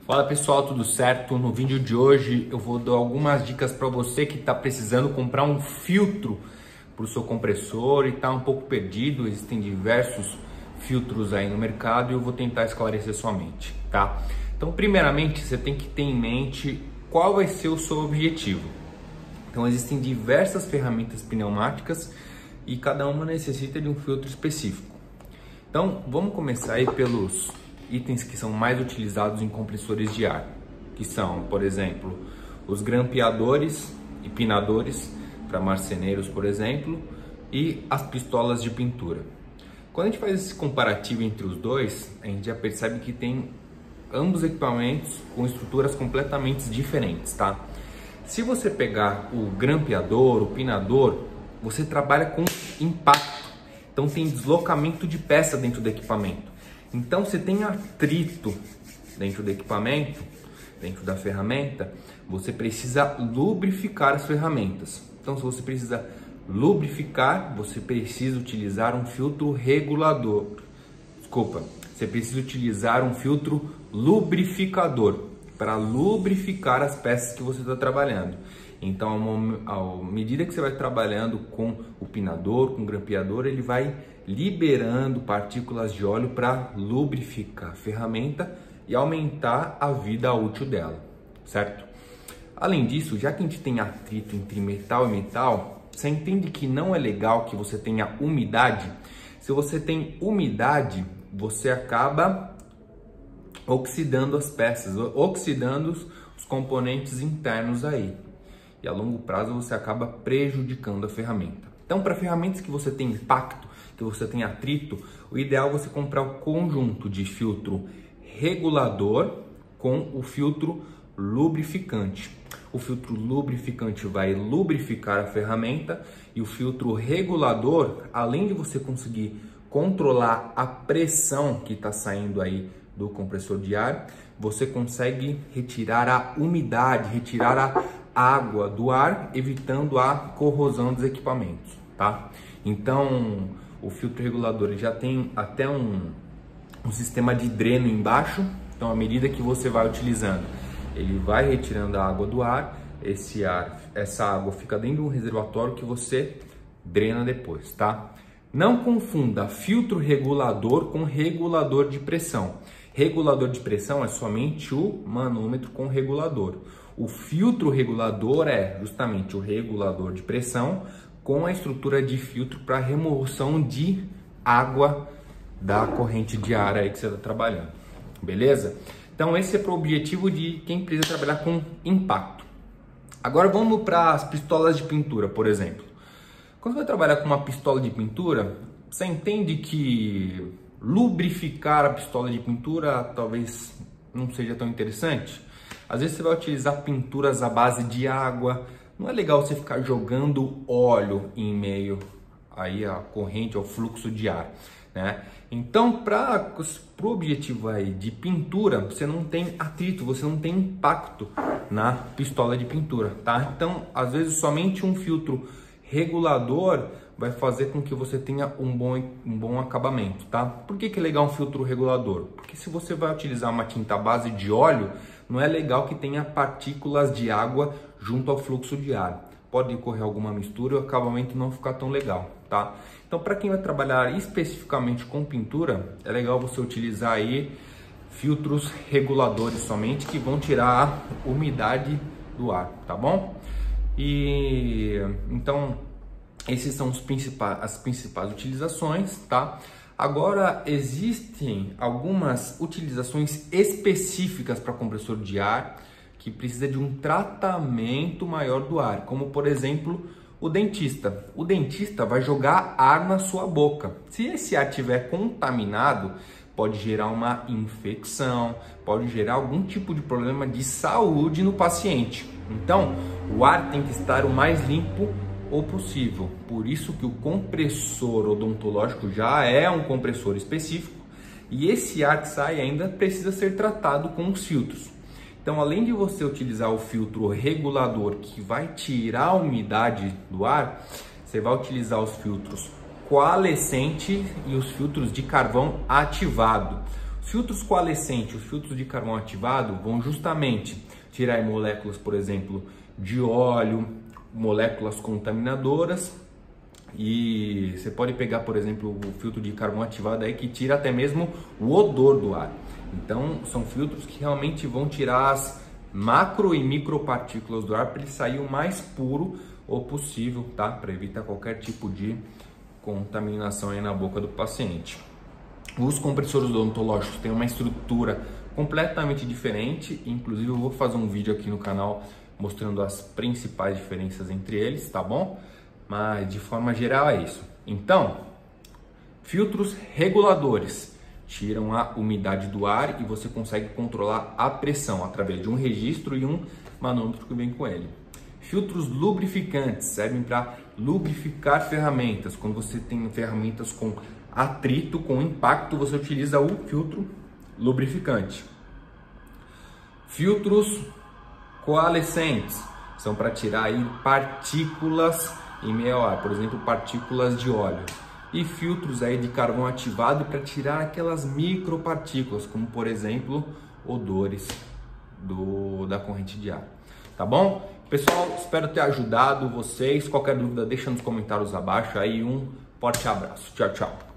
Fala pessoal, tudo certo? No vídeo de hoje eu vou dar algumas dicas para você que está precisando comprar um filtro para o seu compressor e está um pouco perdido. Existem diversos filtros aí no mercado e eu vou tentar esclarecer sua mente, tá? Então, primeiramente, você tem que ter em mente qual vai ser o seu objetivo. Então, existem diversas ferramentas pneumáticas e cada uma necessita de um filtro específico. Então, vamos começar aí pelos itens que são mais utilizados em compressores de ar, que são, por exemplo, os grampeadores e pinadores para marceneiros, por exemplo, e as pistolas de pintura. Quando a gente faz esse comparativo entre os dois, a gente já percebe que tem ambos equipamentos com estruturas completamente diferentes, tá? Se você pegar o grampeador, o pinador, você trabalha com impacto, então tem deslocamento de peça dentro do equipamento. Então, se tem atrito dentro do equipamento, dentro da ferramenta, você precisa lubrificar as ferramentas. Então, se você precisa lubrificar, você precisa utilizar um filtro regulador. Você precisa utilizar um filtro lubrificador para lubrificar as peças que você está trabalhando. Então, à medida que você vai trabalhando com o pinador, com o grampeador, ele vai liberando partículas de óleo para lubrificar a ferramenta e aumentar a vida útil dela, certo? Além disso, já que a gente tem atrito entre metal e metal, você entende que não é legal que você tenha umidade? Se você tem umidade, você acaba oxidando as peças, oxidando os componentes internos aí. E a longo prazo você acaba prejudicando a ferramenta. Então, para ferramentas que você tem impacto, que você tem atrito, o ideal é você comprar o conjunto de filtro regulador com o filtro lubrificante. O filtro lubrificante vai lubrificar a ferramenta e o filtro regulador, além de você conseguir controlar a pressão que está saindo aí do compressor de ar, você consegue retirar a umidade, retirar a água do ar, evitando a corrosão dos equipamentos, tá? Então, o filtro regulador já tem até um sistema de dreno embaixo. Então, à medida que você vai utilizando, ele vai retirando a água do ar. Essa água fica dentro de um reservatório que você drena depois, tá? Não confunda filtro regulador com regulador de pressão. Regulador de pressão é somente o manômetro com regulador. O filtro regulador é justamente o regulador de pressão com a estrutura de filtro para remoção de água da corrente de ar aí que você está trabalhando, beleza? Então esse é para o objetivo de quem precisa trabalhar com impacto. Agora vamos para as pistolas de pintura, por exemplo. Quando você vai trabalhar com uma pistola de pintura, você entende que lubrificar a pistola de pintura talvez não seja tão interessante? Às vezes você vai utilizar pinturas à base de água. Não é legal você ficar jogando óleo em meio aí à corrente, ao fluxo de ar, né? Então, para o objetivo aí de pintura, você não tem atrito, você não tem impacto na pistola de pintura, tá? Então, às vezes somente um filtro regulador vai fazer com que você tenha um bom acabamento, tá? Por que é legal um filtro regulador? Porque se você vai utilizar uma tinta à base de óleo, não é legal que tenha partículas de água junto ao fluxo de ar. Pode ocorrer alguma mistura e o acabamento não ficar tão legal, tá? Então, para quem vai trabalhar especificamente com pintura, é legal você utilizar aí filtros reguladores somente, que vão tirar a umidade do ar, tá bom? E então, esses são as principais utilizações, tá? Agora, existem algumas utilizações específicas para compressor de ar que precisa de um tratamento maior do ar, como por exemplo o dentista. O dentista vai jogar ar na sua boca. Se esse ar estiver contaminado, pode gerar uma infecção, pode gerar algum tipo de problema de saúde no paciente. Então, o ar tem que estar o mais limpo o possível. Por isso que o compressor odontológico já é um compressor específico e esse ar que sai ainda precisa ser tratado com os filtros. Então, além de você utilizar o filtro regulador que vai tirar a umidade do ar, você vai utilizar os filtros coalescente e os filtros de carvão ativado. Filtros coalescentes, os filtros de carvão ativado, vão justamente tirar moléculas, por exemplo, de óleo, moléculas contaminadoras. E você pode pegar, por exemplo, o filtro de carvão ativado aí que tira até mesmo o odor do ar. Então, são filtros que realmente vão tirar as macro e micropartículas do ar para ele sair o mais puro o possível, tá? Para evitar qualquer tipo de contaminação aí na boca do paciente. Os compressores odontológicos têm uma estrutura completamente diferente, inclusive eu vou fazer um vídeo aqui no canal mostrando as principais diferenças entre eles, tá bom? Mas de forma geral é isso. Então, filtros reguladores tiram a umidade do ar e você consegue controlar a pressão através de um registro e um manômetro que vem com ele. Filtros lubrificantes servem para lubrificar ferramentas. Quando você tem ferramentas com atrito, com impacto, você utiliza o filtro lubrificante. Filtros coalescentes são para tirar aí partículas em meio ao ar, por exemplo, partículas de óleo. E filtros aí de carvão ativado para tirar aquelas micropartículas, como por exemplo, odores da corrente de ar. Tá bom? Pessoal, espero ter ajudado vocês. Qualquer dúvida, deixa nos comentários abaixo aí. Um forte abraço. Tchau, tchau.